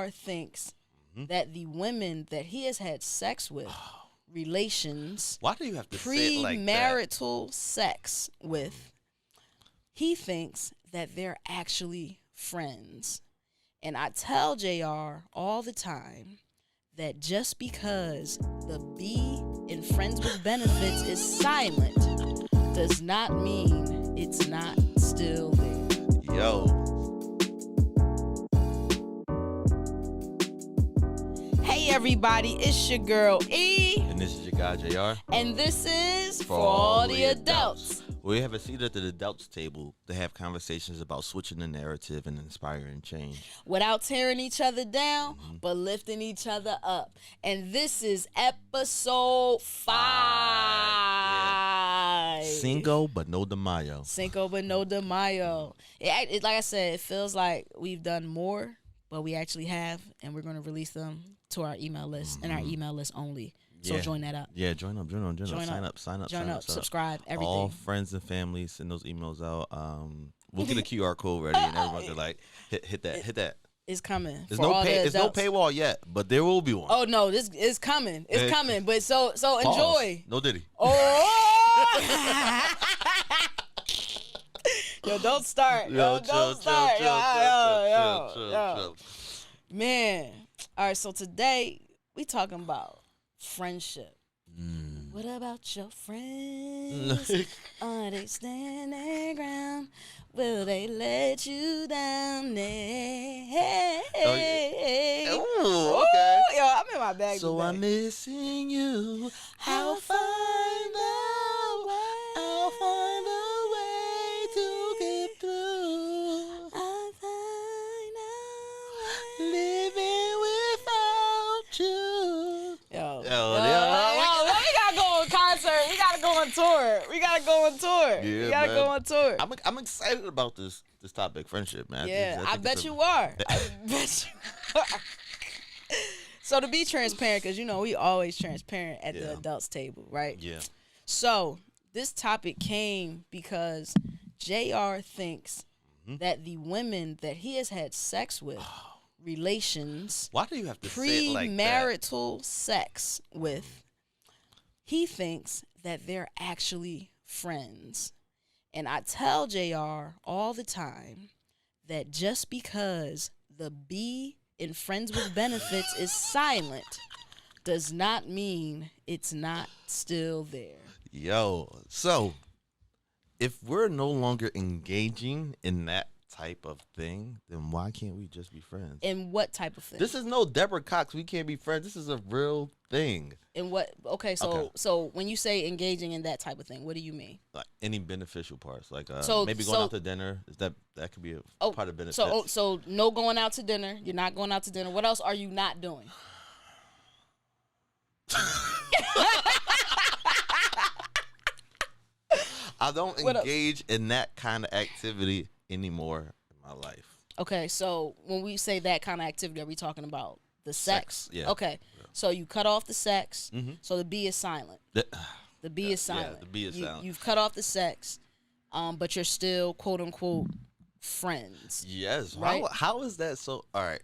JR thinks that the women that he has had sex with, relations, why do you have to say it like that? Premarital sex with, he thinks that they're actually friends. And I tell JR all the time that just because the B in Friends with Benefits is silent does not mean it's not still there. Yo. Hey everybody, it's your girl E. And this is your guy JR. And this is For All the Adults. We have a seat at the adults table to have conversations about switching the narrative and inspiring change. Without tearing each other down, but lifting each other up. And this is episode 5. Yeah. Cinco but no de Mayo. Cinco but no de Mayo. It, like I said, it feels like we've done more, but we actually have, and we're going to release them to our email list and our email list only. So join that up. Yeah, join up. Sign up. Subscribe, everything. All friends and family, send those emails out. We'll get a QR code ready and everyone can like hit that. It's coming. There's no paywall yet, but there will be one. Oh no, this is coming. It's coming. But so enjoy. No Diddy. Oh. Yo, don't start. Yo, don't start. Yo. Man. All right, so today we talking about friendship. What about your friends? Are they standing ground? Will they let you down? Oh, okay. Yo, I'm in my bag. So today. I'm missing you. I'll find a way to get through. I'll find a way. Living without you. Yo, we gotta go on concert. We gotta go on tour. Yeah, we gotta go on tour. I'm excited about this topic, friendship, man. Yeah, I bet you are. So to be transparent, because we always transparent at the adults table, right? Yeah. So this topic came because JR thinks that the women that he has had sex with, relations, why do you have to say it like that? Premarital sex with, he thinks that they're actually friends. And I tell JR all the time that just because the B in Friends with Benefits is silent does not mean it's not still there. Yo, so if we're no longer engaging in that type of thing, then why can't we just be friends? In what type of thing? This is no Deborah Cox. We can't be friends. This is a real thing. In what? Okay, so when you say engaging in that type of thing, what do you mean? Like any beneficial parts, like So maybe going out to dinner. Is that could be a part of benefits? So no going out to dinner. You're not going out to dinner. What else are you not doing? I don't engage in that kind of activity anymore in my life. Okay, so when we say that kind of activity, are we talking about the sex? Yeah. Okay, so you cut off the sex, so the B is silent. The B is silent. Yeah, the B is silent. You've cut off the sex, but you're still, quote unquote, friends. Yes. Right? How is that so? All right.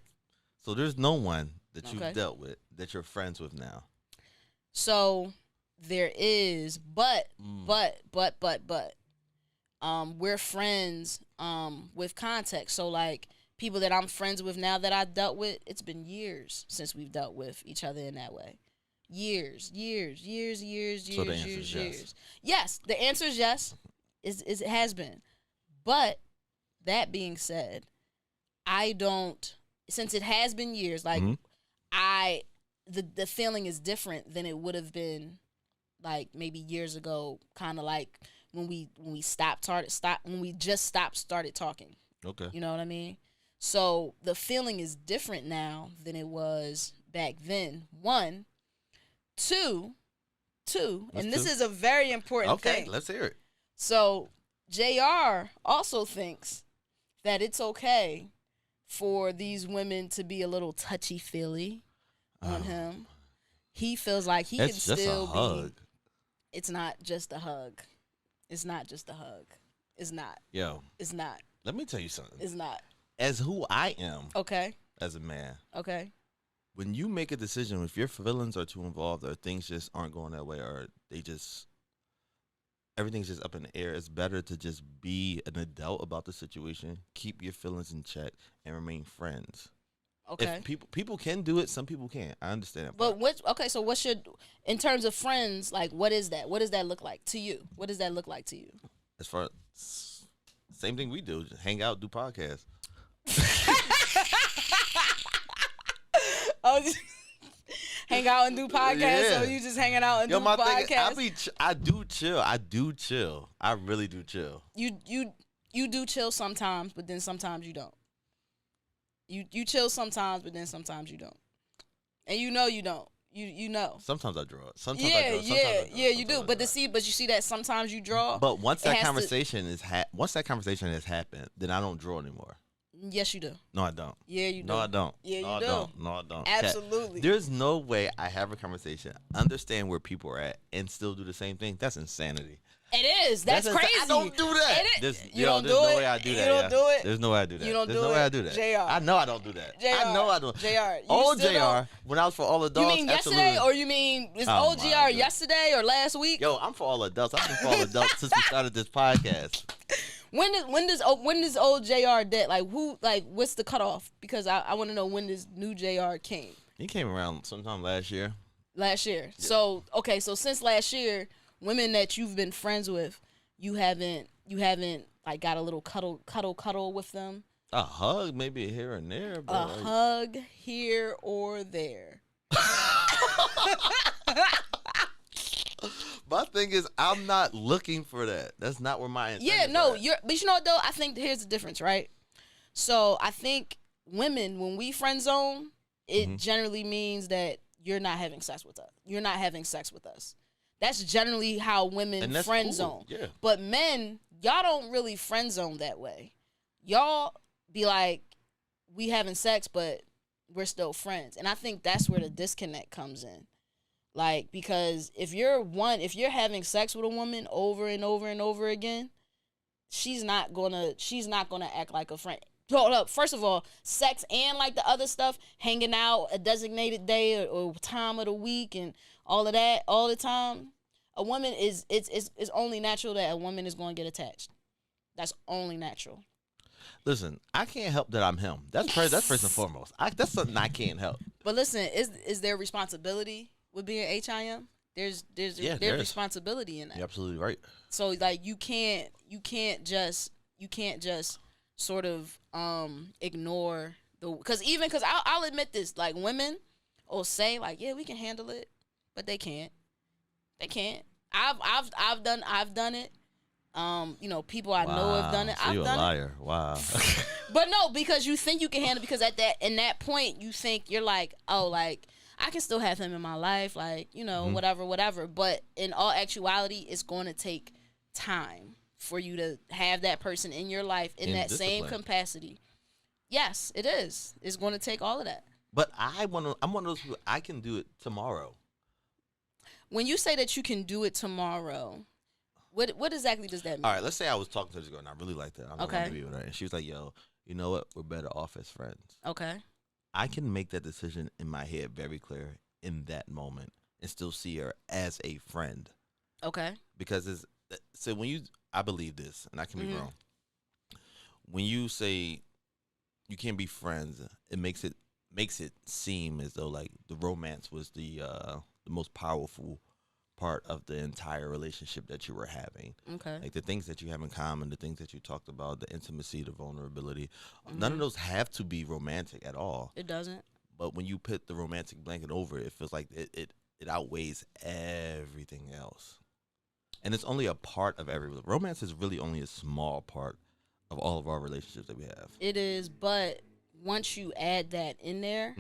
So there's no one that you've dealt with that you're friends with now. So there is, but we're friends with context. So like people that I'm friends with now that I dealt with, it's been years since we've dealt with each other in that way. Years. So the answer is yes. Yes, the answer is yes. It has been. But that being said, I don't, since it has been years, like the feeling is different than it would have been like maybe years ago, kind of like when we started talking. Okay. You know what I mean? So the feeling is different now than it was back then. One, two, and this is a very important thing. Okay, let's hear it. So JR also thinks that it's okay for these women to be a little touchy-feely on him. He feels like he can still be. It's not just a hug. It's not just a hug. It's not. Yo. It's not. Let me tell you something. It's not. As who I am. Okay. as a man. Okay. When you make a decision, if your feelings are too involved or things just aren't going that way or everything's just up in the air, it's better to just be an adult about the situation, keep your feelings in check, and remain friends. Okay. If people can do it, some people can't. I understand that But part. so what should, in terms of friends, like, what is that? What does that look like to you? What does that look like to you? As far as same thing we do, just hang out, do podcasts. Oh, hang out and do podcasts. Yeah. So you just hanging out and do my podcasts. thing is, I do chill. I do chill. I really do chill. You do chill sometimes, but then sometimes you don't. You chill sometimes, but then sometimes you don't. And you know you don't. You know. Sometimes I draw. Sometimes Yeah, I draw. Sometimes I draw. you do. But you see that sometimes you draw. But once that conversation has happened, then I don't draw anymore. Yes, you do. No, I don't. Yeah, you do. No, I don't. Yeah, no, you I do. Don't. No, I don't. Absolutely. There's no way I have a conversation, understand where people are at, and still do the same thing. That's insanity. It is. That's crazy. I don't do that. There's no way I do that. You don't do it. There's no way I do that. You don't There's do no it. way I do that. JR. I know I don't do that. JR. I know I don't. JR. Old still JR, don't. when I was for all adults. You mean absolutely. yesterday, or you mean old my JR God. yesterday or last week? Yo, I'm for all adults. I've been for all adults since we started this podcast. When does old JR dead? Like who? Like what's the cutoff? Because I want to know when this new JR came. He came around sometime last year. Last year. Yeah. So okay. So since last year, women that you've been friends with, you haven't like got a little cuddle with them. A hug, maybe here and there. But a hug here or there. My thing is, I'm not looking for that. That's not where my intent is no, at. but you know what though? I think here's the difference, right? So I think women, when we friend zone, it generally means that you're not having sex with us. You're not having sex with us. That's generally how women friend zone. Yeah. But men, y'all don't really friend zone that way. Y'all be like, we having sex, but we're still friends. And I think that's where the disconnect comes in. Like, because if you're having sex with a woman over and over and over again, she's not gonna act like a friend. Hold up. First of all, sex and like the other stuff, hanging out a designated day or time of the week and all of that all the time. A woman it's only natural that a woman is going to get attached. That's only natural. Listen, I can't help that I'm him. That's first and foremost. That's something I can't help. But listen, is there responsibility with being HIM? There's responsibility in that. You're absolutely right. So like you can't just sort of ignore because I'll admit this, like women will say like, yeah, we can handle it, but they can't. They can't. I've done it. People I know have done it. So I've you're done a liar. it. Wow. But no, because you think you can handle it, because in that point you think you're like, oh, like I can still have him in my life, like, whatever. But in all actuality, it's going to take time for you to have that person in your life in that same capacity. Yes, it is. It's going to take all of that. But I'm one of those people, I can do it tomorrow. When you say that you can do it tomorrow, what exactly does that mean? All right, let's say I was talking to this girl and I really liked her. I Okay. wanted to be with her. And she was like, yo, you know what? We're better off as friends. Okay. I can make that decision in my head very clear in that moment and still see her as a friend. Okay. Because I believe this, and I can be wrong. When you say you can't be friends, it makes it seem as though like the romance was the most powerful part of the entire relationship that you were having. Okay. Like the things that you have in common, the things that you talked about, the intimacy, the vulnerability, none of those have to be romantic at all. It doesn't. But when you put the romantic blanket over it, it feels like it outweighs everything else. And it's only a part of romance is really only a small part of all of our relationships that we have. It is, but once you add that in there,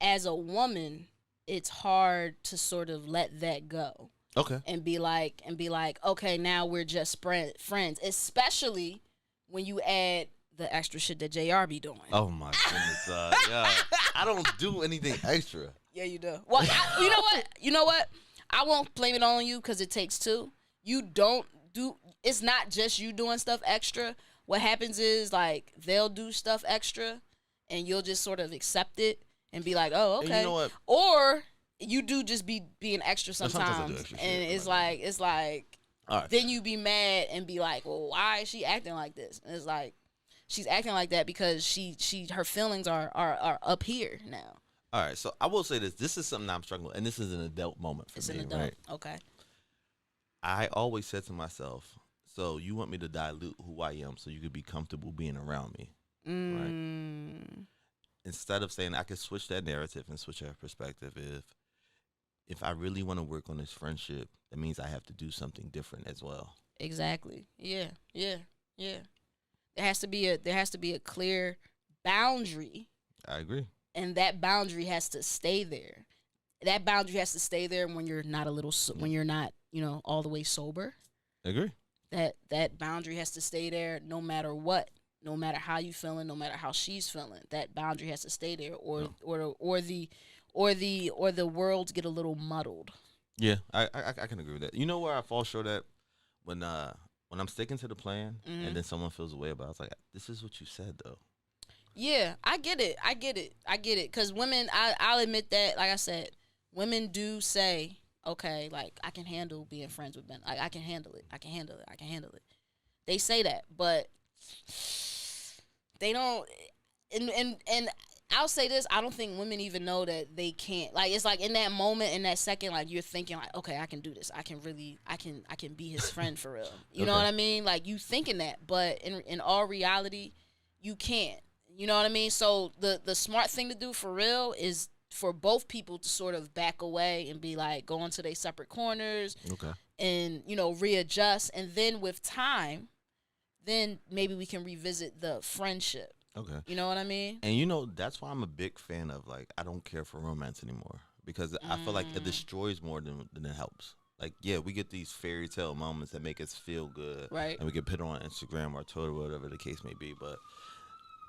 as a woman, it's hard to sort of let that go. Okay. And be like, okay, now we're just friends, especially when you add the extra shit that JR be doing. Oh my goodness, yeah. I don't do anything extra. Yeah, you do. Well, you know what? I won't blame it on you because it takes two. It's not just you doing stuff extra. What happens is like they'll do stuff extra, and you'll just sort of accept it and be like, oh, And okay. you know what? Or you do just be being extra Sometimes I do sometimes, extra and shit, it's like All right. then you be mad and be like, well, why is she acting like this? And it's like she's acting like that because her feelings are up here now. All right. So I will say this. This is something I'm struggling with, and this is an adult moment for It's me, an adult. right? Okay. I always said to myself, so you want me to dilute who I am so you could be comfortable being around me, right? Instead of saying I could switch that narrative and switch that perspective, if I really want to work on this friendship, that means I have to do something different as well. Exactly. Yeah. Yeah. Yeah. There has to be a clear boundary, I agree. and that boundary has to stay there. That boundary has to stay there when you're not when you're not, all the way sober. I agree. That boundary has to stay there no matter what, no matter how you feeling, no matter how she's feeling. That boundary has to stay there, or the worlds get a little muddled. Yeah, I can agree with that. You know where I fall short at when I'm sticking to the plan and then someone feels away about it. I was like, this is what you said though. Yeah, I get it. Cause women, I'll admit that. Like I said, women do say, okay, like I can handle being friends with men. Like I can handle it. I can handle it. They say that, but they don't. And I'll say this: I don't think women even know that they can't. Like it's like in that moment, in that second, like you're thinking, like, okay, I can do this. I can be his friend for real. You know what I mean? Like you thinking that, but in all reality, you can't. You know what I mean? So the smart thing to do for real is for both people to sort of back away and be like, go into their separate corners, and readjust, and then with time, then maybe we can revisit the friendship. Okay. You know what I mean? And that's why I'm a big fan of, like, I don't care for romance anymore because I feel like it destroys more than it helps. Like, yeah, we get these fairy tale moments that make us feel good. Right. And we can put it on Instagram or Twitter, whatever the case may be. But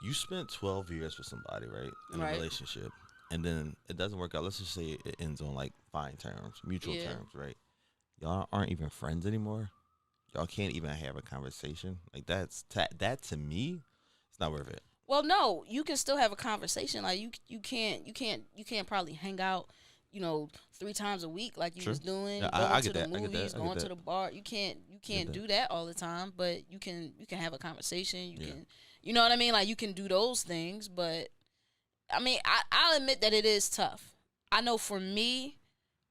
you spent 12 years with somebody, right, in a relationship, and then it doesn't work out. Let's just say it ends on, like, fine terms, mutual terms, right? Y'all aren't even friends anymore. Y'all can't even have a conversation. Like, that to me, it's not worth it. Well, no, you can still have a conversation. Like you can't probably hang out, 3 times a week like you was doing. Yeah, going I to get the that. movies, going to that. the bar. You can't do that all the time, but you can have a conversation. You can, you know what I mean? Like you can do those things, but I mean, I'll admit that it is tough. I know for me,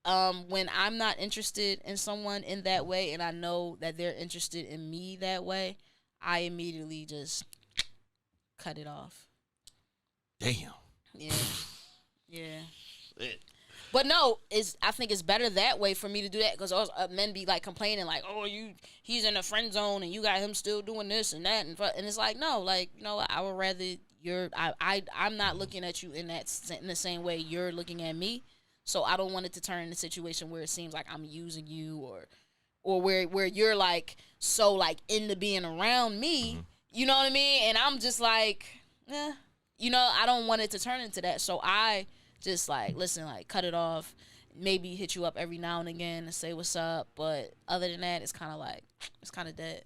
when I'm not interested in someone in that way, and I know that they're interested in me that way, I immediately just cut it off. Damn. Yeah. Yeah. But no, I think it's better that way for me to do that, because men be like complaining like, oh, he's in a friend zone and you got him still doing this and that, and it's like, no, like, I would rather I'm not looking at you in the same way you're looking at me, so I don't want it to turn into a situation where it seems like I'm using you, or where you're like so like into being around me. You know what I mean? And I'm just like, I don't want it to turn into that. So I just like, listen, like cut it off. Maybe hit you up every now and again and say what's up. But other than that, it's kind of dead.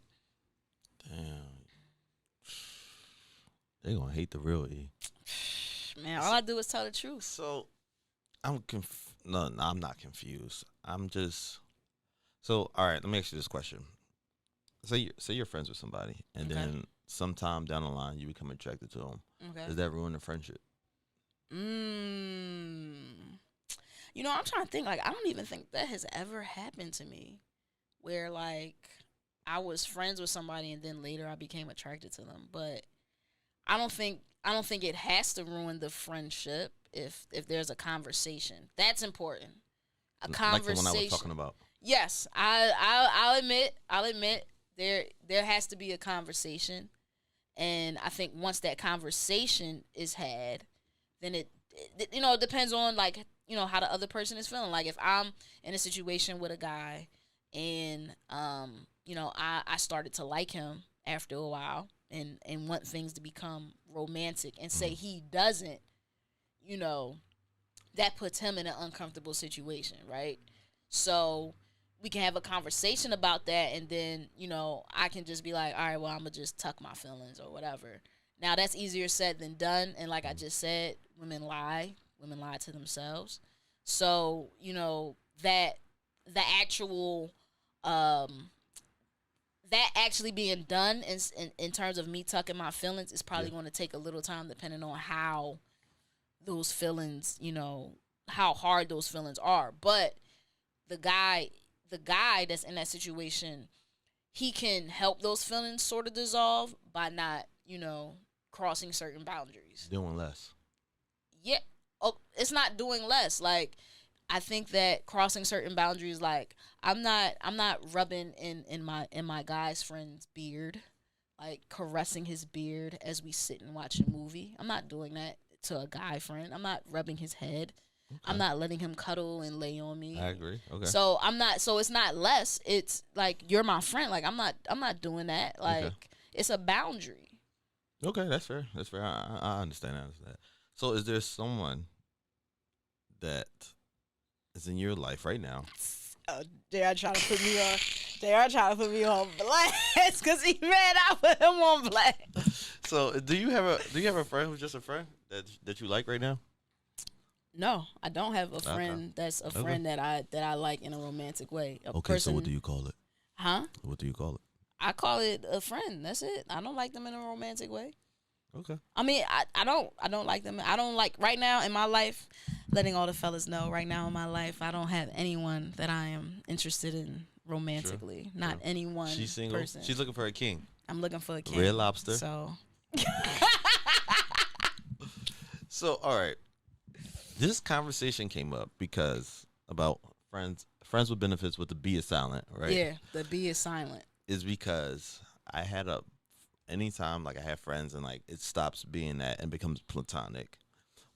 Damn. They gonna hate the real E. Man, all I do is tell the truth. So I'm no, I'm not confused. I'm just so all right. Let me ask you this question. Say you're friends with somebody, and then sometime down the line you become attracted to them. Okay. Does that ruin the friendship? I'm trying to think. Like, I don't even think that has ever happened to me, where like I was friends with somebody and then later I became attracted to them. But I don't think it has to ruin the friendship if there's a conversation. That's important. A conversation. Like the one I was talking about. Yes, I'll admit there has to be a conversation, and I think once that conversation is had, then it depends on like how the other person is feeling. Like if I'm in a situation with a guy and I started to like him after a while and want things to become romantic, and say he doesn't, that puts him in an uncomfortable situation, right? So we can have a conversation about that, and then I can just be like, all right, well, I'm gonna just tuck my feelings or whatever, Now that's easier said than done, and like I just said, women lie to themselves. So that the actual that actually being done in terms of me tucking my feelings is probably going to take a little time, depending on how those feelings, how hard those feelings are. But the guy that's in that situation, he can help those feelings sort of dissolve by not, crossing certain boundaries. Doing less. Yeah. Oh, it's not doing less. Like, I think that crossing certain boundaries, like I'm not rubbing in my guy's friend's beard, like caressing his beard as we sit and watch a movie. I'm not doing that to a guy friend. I'm not rubbing his head. Okay. I'm not letting him cuddle and lay on me. I agree. Okay. So so it's not less. It's like, you're my friend. Like, I'm not doing that. Like, it's a boundary. Okay, that's fair. That's fair. I understand. So is there someone that is in your life right now? They are trying to put me on. They are trying to put me on blast because he mad I put him on blast. So do you have a friend who's just a friend that you like right now? No, I don't have a friend that's a friend that I like in a romantic way. So what do you call it? Huh? What do you call it? I call it a friend. That's it. I don't like them in a romantic way. Okay. I mean, I don't like them. I don't like, right now in my life, letting all the fellas know, right now in my life, I don't have anyone that I am interested in romantically. Sure. Not anyone. She's single. Person. She's looking for a king. I'm looking for a king. Red Lobster. So. So, all right. This conversation came up because about friends with benefits with the B is silent, right? Yeah, the B is silent. Is because I had anytime like I have friends and like it stops being that and becomes platonic.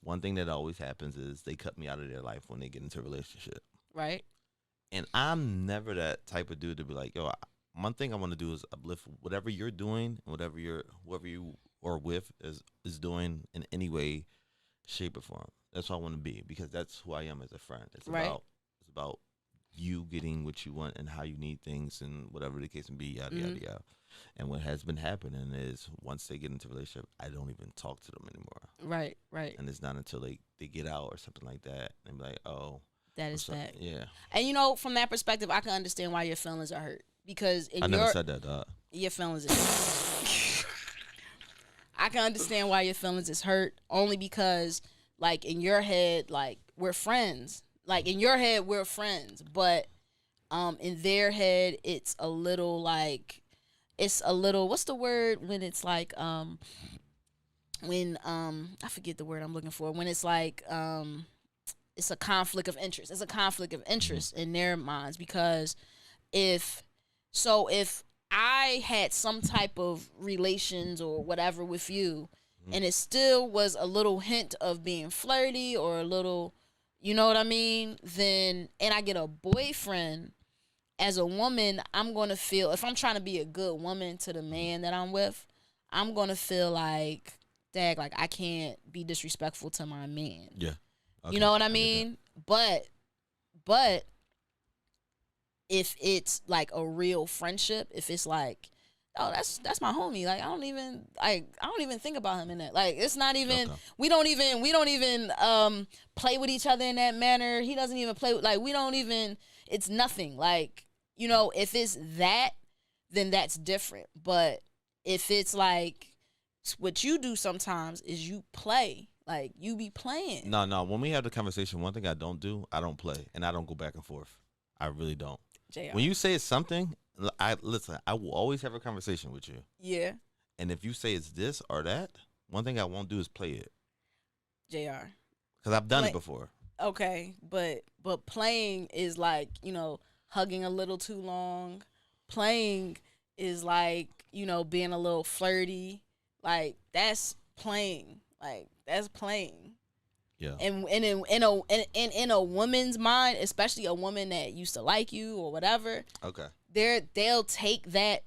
One thing that always happens is they cut me out of their life when they get into a relationship. Right. And I'm never that type of dude to be like, yo, one thing I want to do is uplift whatever you're doing, whoever you are with is doing in any way, shape, or form. That's what I want to be, because that's who I am as a friend. It's about you getting what you want and how you need things and whatever the case may be, yada, yada, yada. And what has been happening is once they get into a relationship, I don't even talk to them anymore. Right. And it's not until they get out or something like that and be like, oh. That is that. Yeah. And, from that perspective, I can understand why your feelings are hurt. Because I never said that, dog. Your feelings is hurt. I can understand why your feelings is hurt, only because, like, in your head, like, we're friends. Like, in your head, we're friends. But in their head, it's a little, what's the word when it's like, when, I forget the word I'm looking for. When it's like, it's a conflict of interest. It's a conflict of interest in their minds, because if I had some type of relations or whatever with you, and it still was a little hint of being flirty or a little, you know what I mean? Then, and I get a boyfriend, as a woman, I'm going to feel, if I'm trying to be a good woman to the man that I'm with, I'm going to feel like, dag, like I can't be disrespectful to my man. Yeah. Okay. You know what I mean? But if it's like a real friendship, if it's like, oh, that's my homie, like I don't even think about him in that. Like, it's not even, we don't even play with each other in that manner. He doesn't even play with, like, we don't even, it's nothing. Like, if it's that, then that's different. But if it's like what you do sometimes is you play. Like, you be playing. No. When we have the conversation, one thing I don't do, I don't play, and I don't go back and forth. I really don't. JR. When you say it's something, I will always have a conversation with you. Yeah. And if you say it's this or that, one thing I won't do is play it. JR. Because I've done it before. Okay, but playing is like, hugging a little too long. Playing is like, being a little flirty. Like, that's playing. Like, that's playing. Yeah. And in a woman's mind, especially a woman that used to like you or whatever. Okay. They'll take that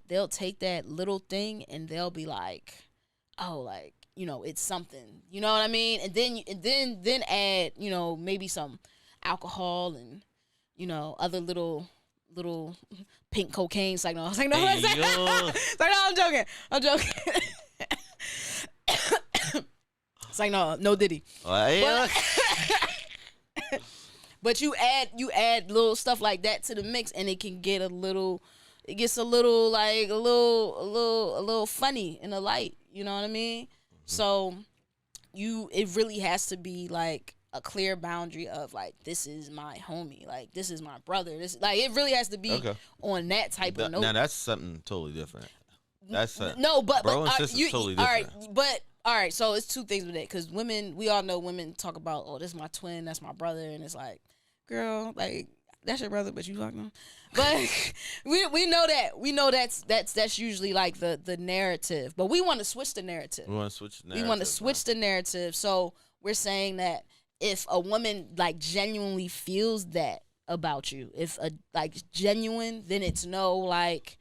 little thing and they'll be like, oh, like, it's something. You know what I mean? And then add, maybe some alcohol and, other little pink cocaine. It's like, no. I was like, no. Hey, it's like, no, I'm joking. It's like no Diddy. Yeah. But you add little stuff like that to the mix, and it can get it gets a little like a little funny in the light. You know what I mean? So it really has to be like a clear boundary of like, this is my homie, like this is my brother. This like it really has to be Okay. on that type of note. Now that's something totally different. That's no, but bro and but sis is totally different. All right, so it's two things with it, because women, we all know women talk about, oh, this is my twin, that's my brother, and it's like, girl, like that's your brother, but you fucking him. But we know that's usually like the narrative. But we want to switch the narrative. We want to switch the narrative. We want to switch the narrative. So we're saying that if a woman like genuinely feels that about you, if a like genuine, then it's no like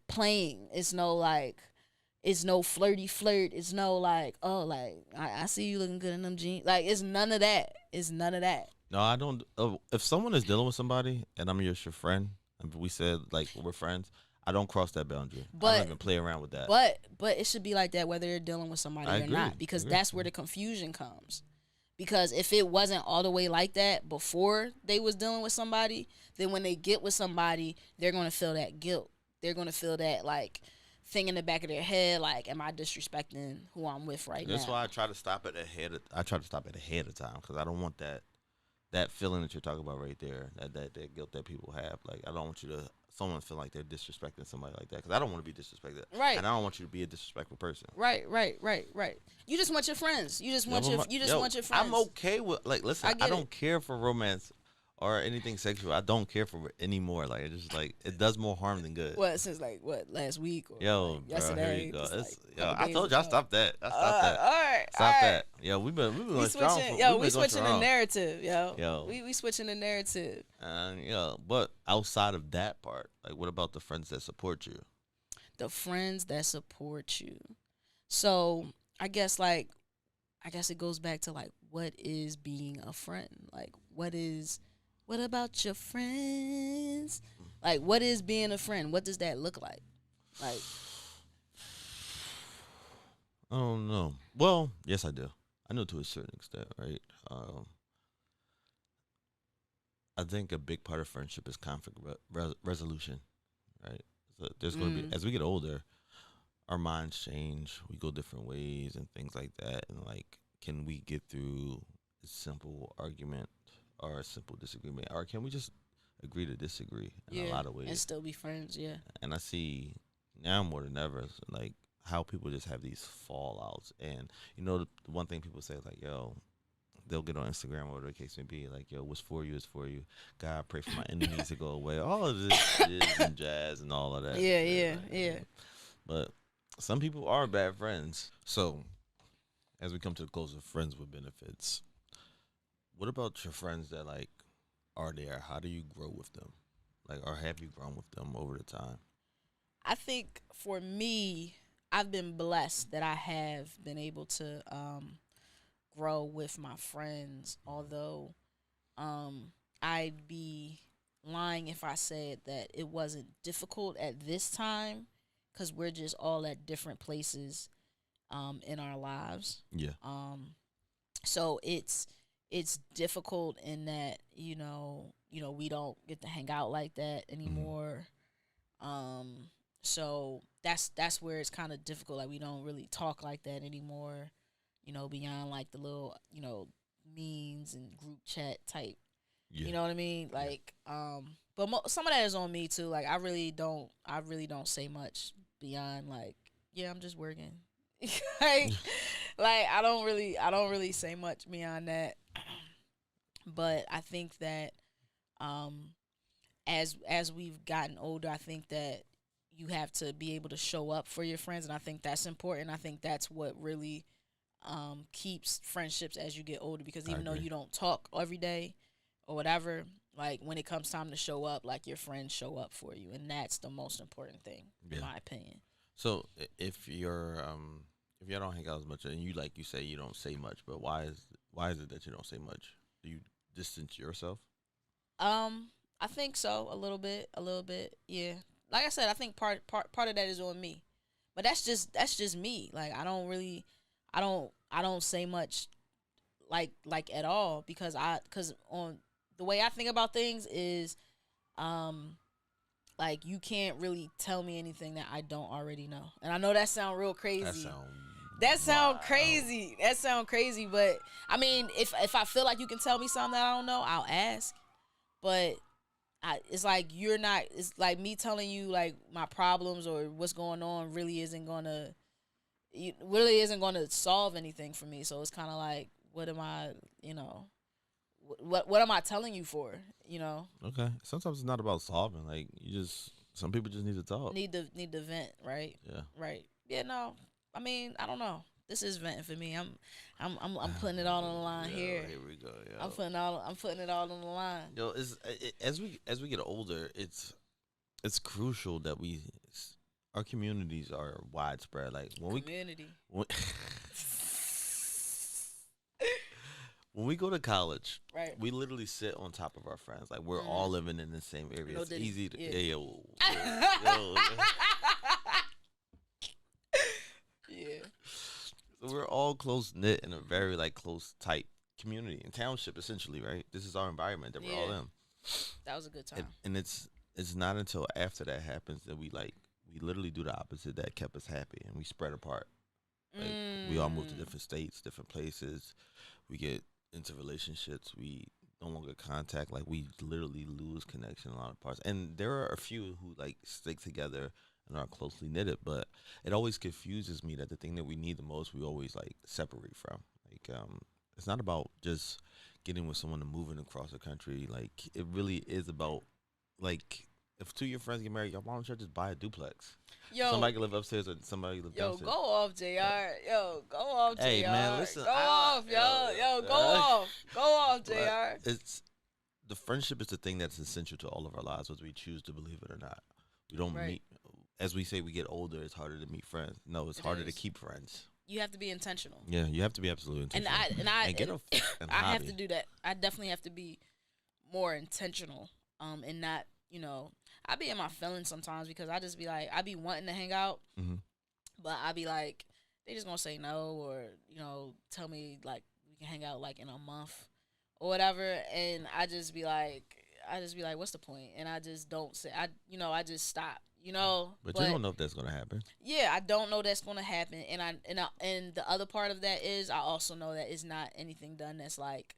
playing. It's no flirty flirt. It's no like, oh, like I see you looking good in them jeans. Like it's none of that. It's none of that. No, I don't. If someone is dealing with somebody and I'm just your friend, and we said like we're friends, I don't cross that boundary. I don't even play around with that. But it should be like that whether you're dealing with somebody or not, because that's where the Mm-hmm. confusion comes. Because if it wasn't all the way like that before they was dealing with somebody, then when they get with somebody, they're gonna feel that guilt. They're gonna feel that like thing in the back of their head, like, am I disrespecting who I'm with right now? That's why I try to stop it ahead of time, because I don't want that feeling that you're talking about right there, that guilt that people have. Like, I don't want someone feel like they're disrespecting somebody like that, because I don't want to be disrespected. Right. And I don't want you to be a disrespectful person. Right. You just want your friends. You just want want your friends. I'm okay with, like, listen, I don't care for romance or anything sexual. I don't care for it anymore. Like, it's just like, it does more harm than good. What, since like last week or Yo, like yesterday? Bro, here you go. Like I told you I stopped that. I stopped that. All right. Stop that. Yo, we've been going strong. We switching the narrative, yo. We switching the narrative. But outside of that part, like, what about the friends that support you? The friends that support you. So I guess it goes back to like, what is being a friend? Like, what about your friends? Like, what is being a friend? What does that look like? Like, I don't know. Well, yes, I do. I know to a certain extent, right? I think a big part of friendship is conflict resolution, right? So there's going to be, as we get older, our minds change. We go different ways and things like that. And like, can we get through a simple argument or a simple disagreement, or can we just agree to disagree in a lot of ways and still be friends? Yeah. And I see now more than ever, like, how people just have these fallouts. And the one thing people say is like, yo, they'll get on Instagram or whatever the case may be, like, yo, what's for you is for you. God, pray for my enemies to go away. All of this shit and jazz and all of that. Yeah. But some people are bad friends. So as we come to the close of friends with benefits, what about your friends that like are there? How do you grow with them? Like, or have you grown with them over the time? I think for me, I've been blessed that I have been able to grow with my friends, although I'd be lying if I said that it wasn't difficult at this time, because we're just all at different places in our lives. Yeah. So it's difficult in that we don't get to hang out like that anymore. So that's where it's kind of difficult. Like, we don't really talk like that anymore, beyond like the little, memes and group chat type. Yeah. You know what I mean? Like, but some of that is on me too. Like, I really don't say much beyond like, yeah, I'm just working. like I don't really say much beyond that. But I think that as we've gotten older, I think that you have to be able to show up for your friends, and I think that's important. I think that's what really keeps friendships as you get older, because even though you don't talk every day or whatever, like, when it comes time to show up, like, your friends show up for you, and that's the most important thing, in my opinion. So if you're if y'all don't hang out as much, and you say you don't say much, but why is it that you don't say much? Do you distance yourself? I think so, a little bit, yeah. Like I said, I think part of that is on me, but that's just me. Like, I I don't say much at all because on the way I think about things is like you can't really tell me anything that I don't already know. And I know that sound real crazy. That sound crazy. That sound crazy, but I mean, if I feel like you can tell me something that I don't know, I'll ask. But it's like you're not. It's like me telling you like my problems or what's going on really isn't gonna solve anything for me. So it's kind of like, what am I? You know, what am I telling you for? You know. Okay. Sometimes it's not about solving. Like some people just need to talk. Need to vent, right? Yeah. Right. Yeah. No. I mean, I don't know. This is venting for me. I'm putting it all on the line here. Here we go. Yo. I'm putting it all on the line. Yo, as we get older, it's crucial that our communities are widespread. Like when when we go to college, right? We literally sit on top of our friends. Like we're all living in the same area. It's easy to yo. Yeah. So we're all close knit in a very like close tight community and township essentially, right? This is our environment that we're all in. That was a good time. And it's not until after that happens that we literally do the opposite that kept us happy and we spread apart. Like we all move to different states, different places. We get into relationships. We no longer contact. Like we literally lose connection in a lot of parts. And there are a few who like stick together and are closely knitted, but it always confuses me that the thing that we need the most, we always like separate from. Like it's not about just getting with someone and moving across the country. Like it really is about like if two of your friends get married, y'all why don't you just buy a duplex? Yo, somebody can live upstairs or somebody live downstairs. Go off, JR. Yo, go off, JR. Hey man, listen. Go off, yo, go off. Go off, JR. It's the friendship is the thing that's essential to all of our lives, whether we choose to believe it or not. We don't meet, as we say, we get older. It's harder to meet friends. No, it's harder to keep friends. You have to be intentional. Yeah, you have to be absolutely intentional. I have to do that. I definitely have to be more intentional. And not, I be in my feelings sometimes because I just be like, I be wanting to hang out, but I be like, they just gonna say no or tell me like we can hang out like in a month or whatever, and I just be like, what's the point? And I just don't say, I just stop. But you don't know if that's gonna happen. Yeah, I don't know that's gonna happen, and the other part of that is I also know that it's not anything done that's like,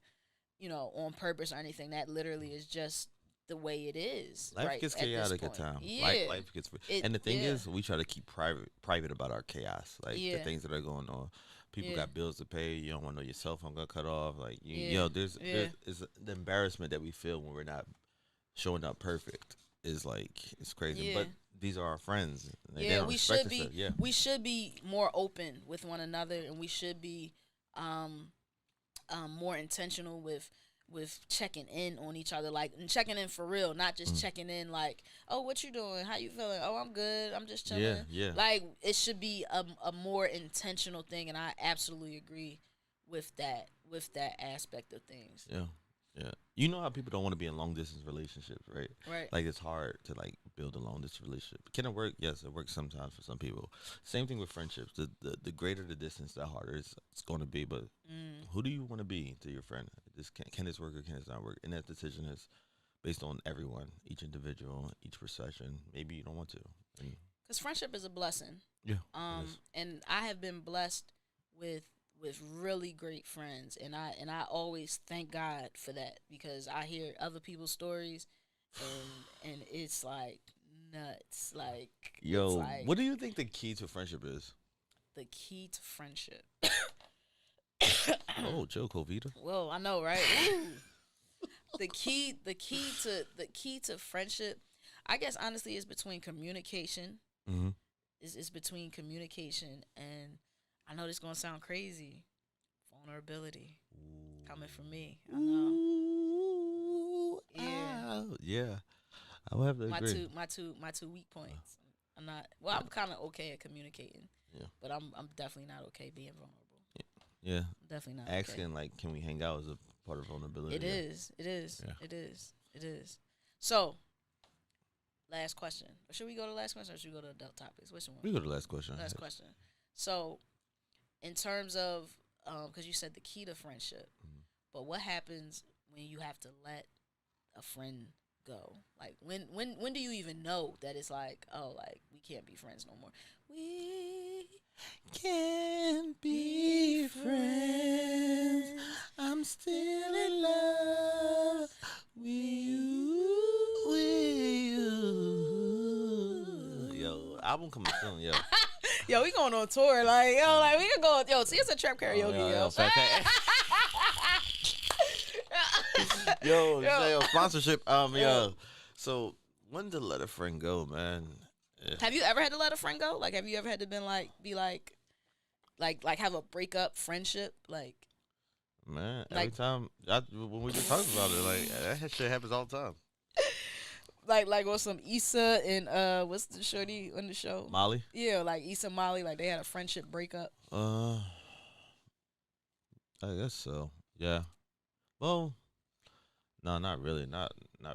on purpose or anything. That literally is just the way it is. Life gets chaotic at times. Yeah, life gets. And the thing is, we try to keep private about our chaos, like the things that are going on. People got bills to pay. You don't want to know your cell phone got cut off. Like there's the embarrassment that we feel when we're not showing up perfect is like it's crazy. But these are our friends. Like, we should be. We should be more open with one another, and we should be more intentional with checking in on each other, like and checking in for real, not just checking in like, oh, what you doing? How you feeling? Oh, I'm good. I'm just chilling. Yeah. Like it should be a more intentional thing, and I absolutely agree with that aspect of things. Yeah. You know how people don't want to be in long distance relationships, right? Right. Like it's hard to like build a long distance relationship. Can it work? Yes, it works sometimes for some people. Same thing with friendships. The greater the distance, the harder it's going to be. But who do you want to be to your friend? Can this work or can this not work? And that decision is based on everyone, each individual, each procession. Maybe you don't want to. Because friendship is a blessing. Yeah. And I have been blessed with really great friends, and I always thank God for that because I hear other people's stories, and it's like nuts. Like what do you think the key to friendship is? The key to friendship. Oh, Joe Covita. Whoa, I know, right? the key to friendship, I guess honestly, is between communication. Mm-hmm. Is between communication and, I know this gonna sound crazy, vulnerability. Coming from me, I know. Yeah. I would have to agree. My two weak points. I'm kind of okay at communicating. Yeah. But I'm definitely not okay being vulnerable. Yeah. Definitely not. Asking like, can we hang out is a part of vulnerability. It is. So, last question. Or should we go to last question or should we go to adult topics? Which one? We go to last question. Last question. So, in terms of, because you said the key to friendship, but what happens when you have to let a friend go? Like when do you even know that it's like, oh, like we can't be friends no more? We Can't be friends. I'm still in love with you. Yo, album coming soon, yo. Yo, we going on tour, like we can go. Yo, see, it's a trap karaoke, yo. Yo, sponsorship. Yo. So when to let a friend go, man? Yeah. Have you ever had to let a friend go? Like, have you ever had to be like have a breakup friendship? Like, Man, every time when we just talked about it, like that shit happens all the time. like on some Issa and what's the shorty on the show? Molly. Yeah, like Issa Molly, like they had a friendship breakup. I guess so. Yeah. Well, no, not really. Not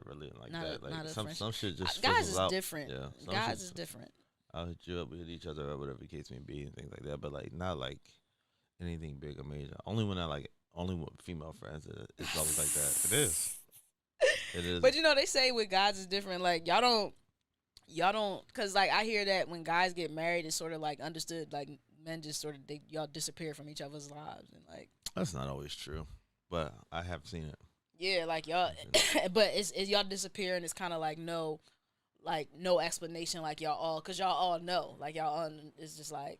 really like that. Like some shit just guys is out. different. Yeah, guys is different. I'll hit you up, we hit each other or whatever the case may be and things like that. But like not like anything big or major. Only with female friends, it's always like that. It is. It is. But you know, they say with guys is different. Like y'all don't, cause like I hear that when guys get married, it's sort of like understood. Like men just sort of y'all disappear from each other's lives and like. That's not always true, but I have seen it. Yeah, like y'all, but it's y'all disappear and it's kind of like no explanation, like y'all all, cause y'all all know, like y'all all, it's just like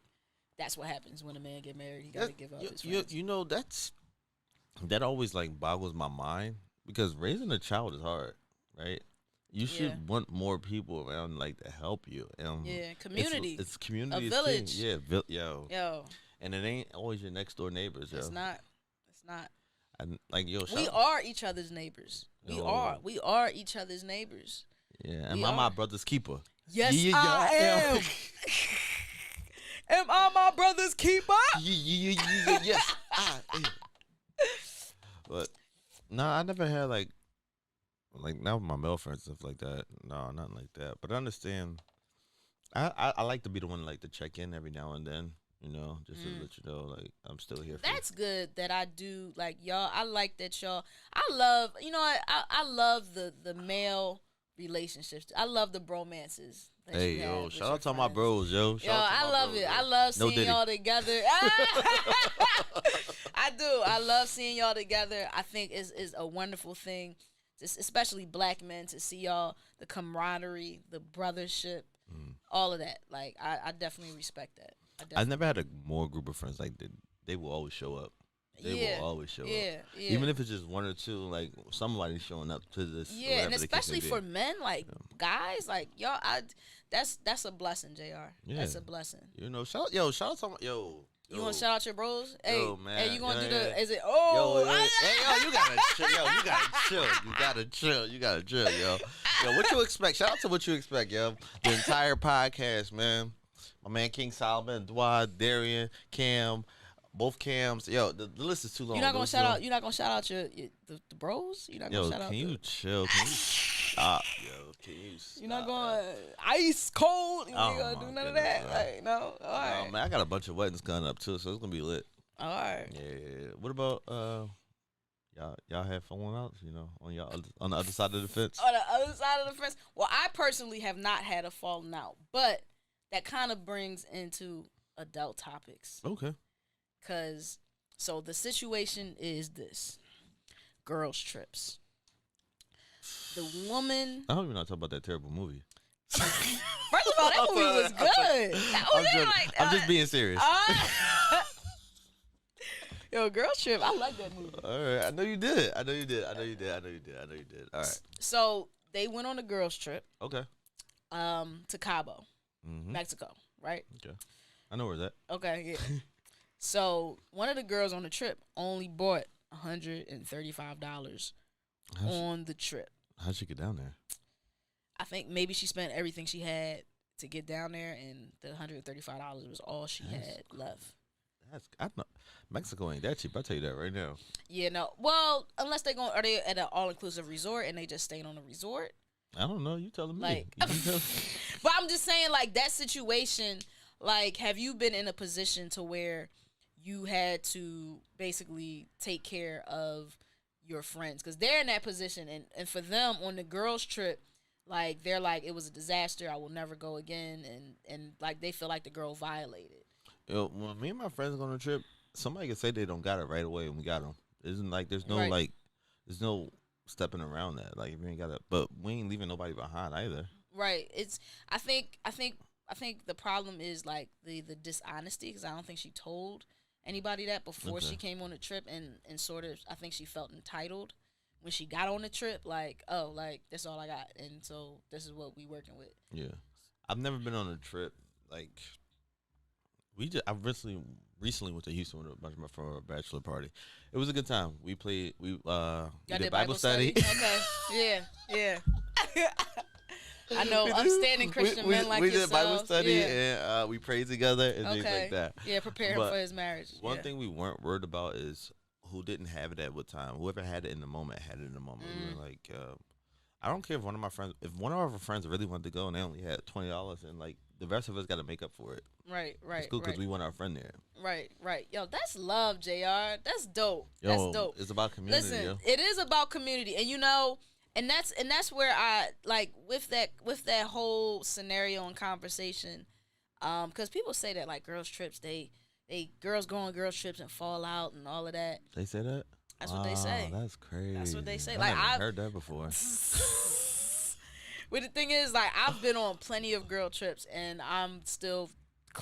that's what happens when a man get married. He gotta give up his friends. You know that always like boggles my mind because raising a child is hard, right? You should want more people around like to help you. Community. It's community. A village. Yeah, yo. And it ain't always your next door neighbors. Yo. It's not. And like we are each other's neighbors. We are each other's neighbors. Yeah, and I'm my brother's keeper. Yes, I am. Am I my brother's keeper? Yes, I am. But no, I never had like now with my male friends stuff like that. No, nothing like that. But I understand. I like to be the one like to check in every now and then. You know, just to let you know, like I'm still here. That's good that I do. Like y'all, I like that y'all. I love, you know, I love the male relationships. I love the bromances. Hey yo, shout out to my bros, yo. I love it. I love seeing y'all together. I do. I love seeing y'all together. I think is a wonderful thing, especially black men, to see y'all, the camaraderie, the brothership, all of that. Like I definitely respect that. I never had a more group of friends like they will always show up. They will always show up. Yeah. Even if it's just one or two, like somebody showing up to this. Yeah, and especially for men, like guys, like y'all, that's a blessing, JR. Yeah. That's a blessing. You know, shout out to yo. You want to shout out your bros? Hey, yo, man. Hey, you gonna do the? Is it? Hey, yo, you gotta chill. Yo, you gotta chill. You gotta chill, yo. Yo, what you expect? Shout out to what you expect, yo. The entire podcast, man. My man King Solomon, Dwight, Darian, Cam, both Cams. Yo, the list is too long. You're not gonna shout out. You're not gonna shout out the bros. You're not gonna shout out. Can you chill? Can you stop? Yo, can you stop? You're not going ice cold. You ain't gonna do none of that. Like, no. All right. Man, I got a bunch of weddings coming up too, so it's gonna be lit. All right. Yeah. What about y'all have fallen outs? You know, on the other side of the fence. On the other side of the fence. Well, I personally have not had a falling out, but that kind of brings into adult topics. Okay. So the situation is this. Girls trips. The woman. I hope you're not talking about that terrible movie. First of all, that movie was good. I'm just being serious. Yo, Girls Trip, I like that movie. All right. I know you did. All right. So they went on a girls trip. Okay. To Cabo. Mexico, right? Okay. I know where that. Okay, yeah. So one of the girls on the trip only bought $135 on the trip. How'd she get down there? I think maybe she spent everything she had to get down there, and the $135 was all she had left. Mexico ain't that cheap. I'll tell you that right now. Yeah, no. Well, unless are they at an all-inclusive resort and they just staying on a resort? I don't know. You telling me. Like, but I'm just saying, like, that situation, like, have you been in a position to where you had to basically take care of your friends because they're in that position, and for them on the girls trip, like they're like it was a disaster, I will never go again, and like they feel like the girl violated. Yo, when me and my friends go on a trip, somebody can say they don't got it right away, and we got them. Isn't like Right. there's no stepping around that. Like if you ain't got it, but we ain't leaving nobody behind either. Right. It's I think the problem is like the dishonesty because I don't think she told anybody that before Okay. she came on the trip, and sort of I think she felt entitled when she got on the trip, like, oh, like that's all I got, and so this is what we working with. Yeah, I've never been on a trip like I recently went to Houston with a bunch of my for a bachelor party. It was a good time. We Y'all did did Bible study. Okay. Yeah. Yeah. I know We did- upstanding Christian men like we yourselves. did Bible study Yeah. and we prayed together and things Okay. like that. Yeah, prepare him But for his marriage. one Yeah. thing we weren't worried about is who didn't have it at what time. Whoever had it in the moment had it in the moment. We were like, I don't care if one of our friends really wanted to go and they only had $20, and like the rest of us got to make up for it. Right. It's Right. cool because Right. we want our friend there. Right. Right. Yo, that's love, Jr. That's dope. Yo, That's dope. it's about community. Listen, Yo. it is about community, and that's where I like with that whole scenario and conversation, because people say that like girls trips, they girls go on girls trips and fall out and all of that. They say that. That's what they say. That's crazy. That's what they say. I Like, never I've heard that before. But the thing is, like, I've been on plenty of girl trips, and I'm still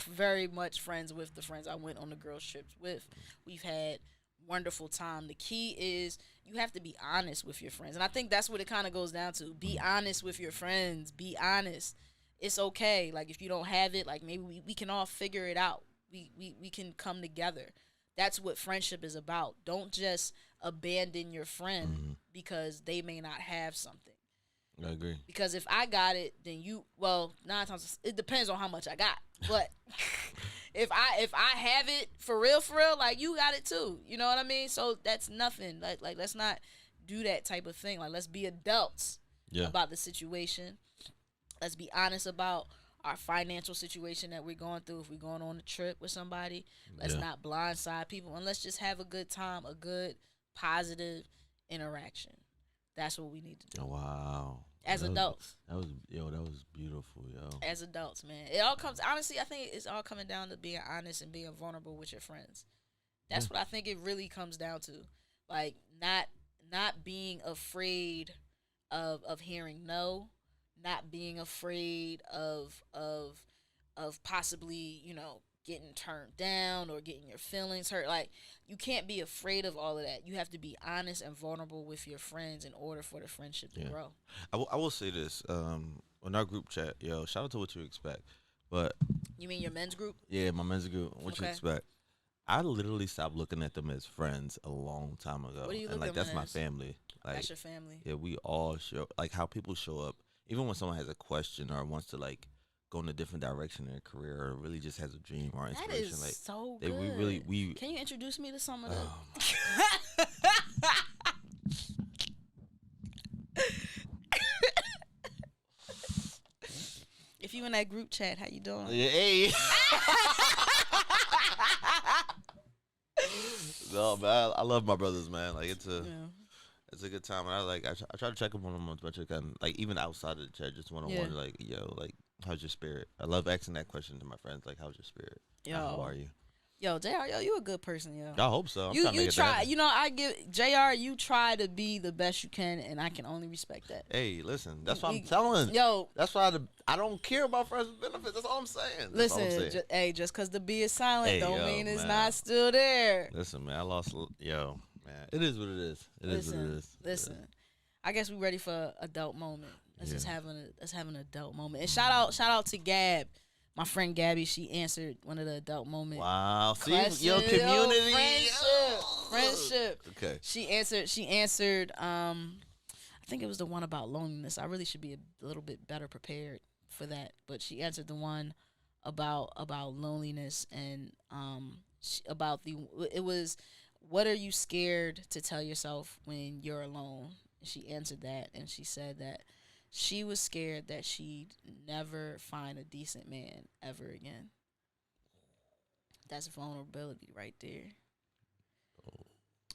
very much friends with the friends I went on the girls trips with. We've had wonderful time. The key is you have to be honest with your friends, and I think that's what it kind of goes down to. Be honest with your friends. Be honest. It's okay. Like if you don't have it, like maybe we can all figure it out. We can come together. That's what friendship is about. Don't just abandon your friend because they may not have something. I agree. Because if I got it, then nine times it depends on how much I got. But if I have it for real, like you got it too. You know what I mean? So that's nothing. Like let's not do that type of thing. Like let's be adults about the situation. Let's be honest about our financial situation that we're going through. If we're going on a trip with somebody, let's not blindside people, and let's just have a good time, a good positive interaction. That's what we need to do. Oh, wow. As adults. That was beautiful, yo. As adults, man. It all comes, honestly, I think it's all coming down to being honest and being vulnerable with your friends. That's what I think it really comes down to. Like, not being afraid of hearing no, not being afraid of possibly, getting turned down or getting your feelings hurt. Like, you can't be afraid of all of that. You have to be honest and vulnerable with your friends in order for the friendship to grow. I will say this. On our group chat, yo, shout out to What You Expect. But You mean your men's group? yeah, my men's group, What You Expect. I literally stopped looking at them as friends a long time ago. What do you and look like at them that's my as? family. Like That's your family. yeah, we all show like how people show up, even when someone has a question or wants to like go in a different direction in their career or really just has a dream or That inspiration. is Like so they, good. we Can you introduce me to some of them? oh If you in that group chat, how you doing? yeah, hey. No man, I love my brothers, man. Like it's a good time. And I try to check up on them as much as I can. Like even outside of the chat, just one on one. Like yo, like how's your spirit? I love asking that question to my friends. Like how's your spirit? How are you? Yo, JR, you a good person, yo. I hope so. I'm You trying to make it try, happen. I give JR, you try to be the best you can, and I can only respect that. Hey, listen, that's what I'm telling. Yo, That's why I don't care about friends with benefits. That's all I'm saying. That's all I'm listen, saying. just because the B is silent Hey, don't yo, mean it's man. not still there. Listen, man, I lost. Yo, man, it is what it is. It is what it is. Listen. I guess we ready for adult moment. Let's just have an adult moment. And shout out to Gab. My friend Gabby, she answered one of the adult moment. Wow. See, questions. yo, community. Friendship. Okay. She answered I think it was the one about loneliness. I really should be a little bit better prepared for that. But she answered the one about loneliness and it was what are you scared to tell yourself when you're alone? She answered that, and she said that she was scared that she'd never find a decent man ever again. That's vulnerability right there.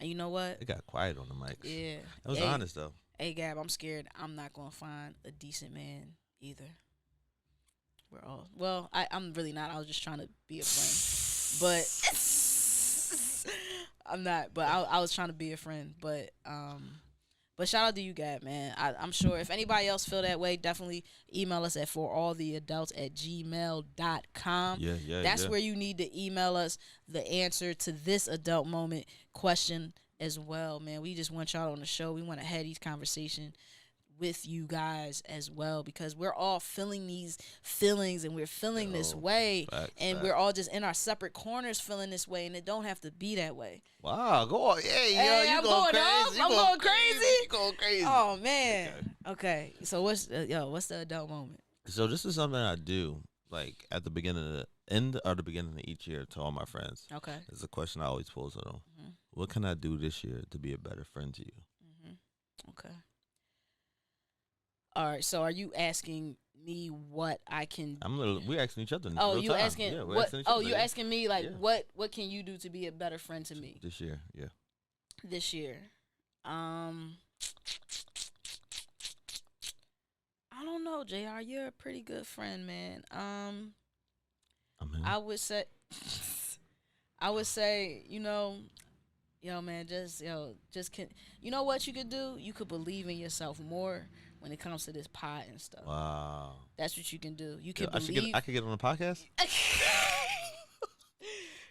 And you know what? It got quiet on the mics. Yeah. That was honest though. Hey, Gab, I'm scared I'm not going to find a decent man either. I'm really not. I was just trying to be a friend. But I'm not. But I was trying to be a friend. But shout out to you, Gab, man. I'm sure if anybody else feel that way, definitely email us at foralltheadults@gmail.com. Yeah. That's where you need to email us the answer to this adult moment question as well, man. We just want y'all on the show. We want to have these conversations with you guys as well, because we're all feeling these feelings and we're feeling this way, and we're all just in our separate corners feeling this way, and it don't have to be that way. Wow, go on. Hey, I'm going going crazy. I'm going crazy. You going crazy. Oh man. Okay. So what's the adult moment? So this is something I do like at the beginning of the beginning of each year to all my friends. Okay. It's a question I always pose to them. Mm-hmm. What can I do this year to be a better friend to you? Mm-hmm. Okay. All right. So are you asking me what I can? We're asking each other. Oh, real you time. asking Yeah, we're what? asking each Oh, other, you asking me like yeah. what can you do to be a better friend to me This year? Yeah. this year? I don't know, JR. You're a pretty good friend, man. I would say, you know, man, you know what you could do? You could believe in yourself more when it comes to this pot and stuff. Wow. That's what you can do. You can I believe. I could get on the podcast.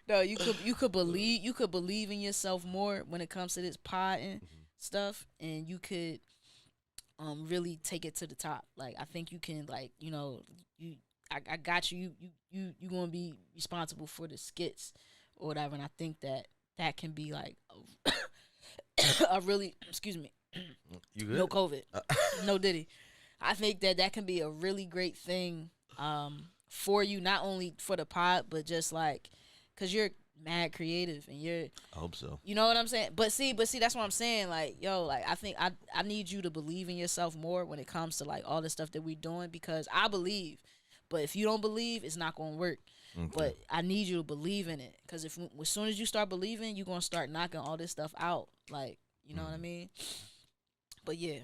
No, you could believe in yourself more when it comes to this pot and stuff, and you could really take it to the top. Like I think you can, like, I got you. You gonna be responsible for the skits or whatever, and I think that can be like a really, excuse me, You good? no COVID, no Diddy. I think that can be a really great thing for you, not only for the pod, but just like, cause you're mad creative and you're. I hope so. You know what I'm saying? But see, that's what I'm saying. Like, like I think I need you to believe in yourself more when it comes to like all the stuff that we're doing, because I believe. But if you don't believe, it's not gonna work. Okay. But I need you to believe in it, because as soon as you start believing, you're gonna start knocking all this stuff out. Like, you know what I mean? But yeah.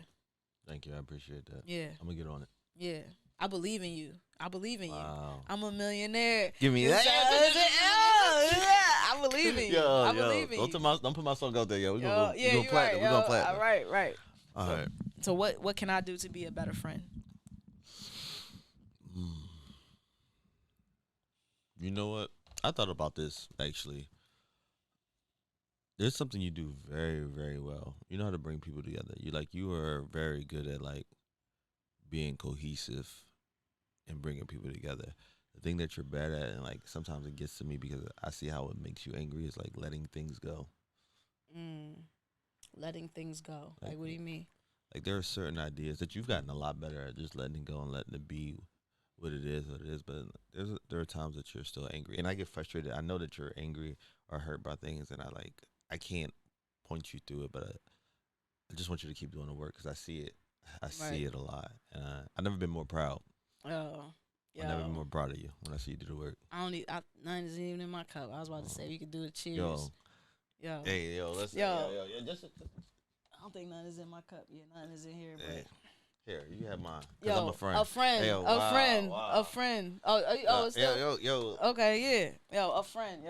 Thank you. I appreciate that. Yeah. I'm gonna get on it. Yeah. I believe in you. I believe in you. Wow. I'm a millionaire. Give me that. I believe in you. I believe in you. Don't put my song out there, yo. We're gonna go platinum. We're going platinum. All right. All right. So what can I do to be a better friend? You know what? I thought about this actually. There's something you do very, very well. You know how to bring people together. You are very good at like being cohesive and bringing people together. The thing that you're bad at, and like sometimes it gets to me because I see how it makes you angry, is like letting things go. Letting things go. Like what do you mean? Like there are certain ideas that you've gotten a lot better at just letting go and letting it be what it is. But there are times that you're still angry, and I get frustrated. I know that you're angry or hurt by things, and I can't point you through it, but I just want you to keep doing the work because I see it. I see it a lot, and I've never been more proud. Oh, yeah. I've never been more proud of you when I see you do the work. None isn't even in my cup. I was about to say we could do the cheers. Yo. Hey, yo, let's. Yo. Just. I don't think none is in my cup. Yeah, none is in here. Hey. But here, you have mine. Yo, I'm a friend. A friend. Hey, yo, a friend. wow. A friend. Oh, it's still. Yo. Okay, yeah. Yo, a friend.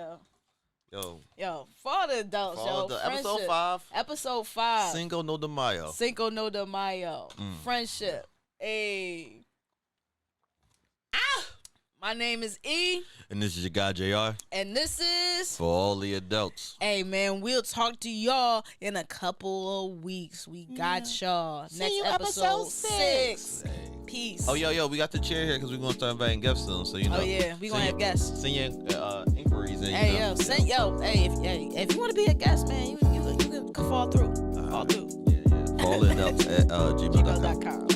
Yo, for the adults, episode 5. Episode 5. Cinco no de Mayo. Cinco de Mayo. Friendship. Hey. My name is E. And this is your guy, JR. And this is... For all the adults. Hey, man, we'll talk to y'all in a couple of weeks. We got y'all. See you episode 6. Hey. Peace. Oh, yo, we got the chair here because we're going to start inviting guests soon. So, you know. Oh, yeah, we're going to have guests. Send your inquiries in. Hey, if you want to be a guest, man, you can fall through. Fall through. Yeah. For all the adults at gmail.com.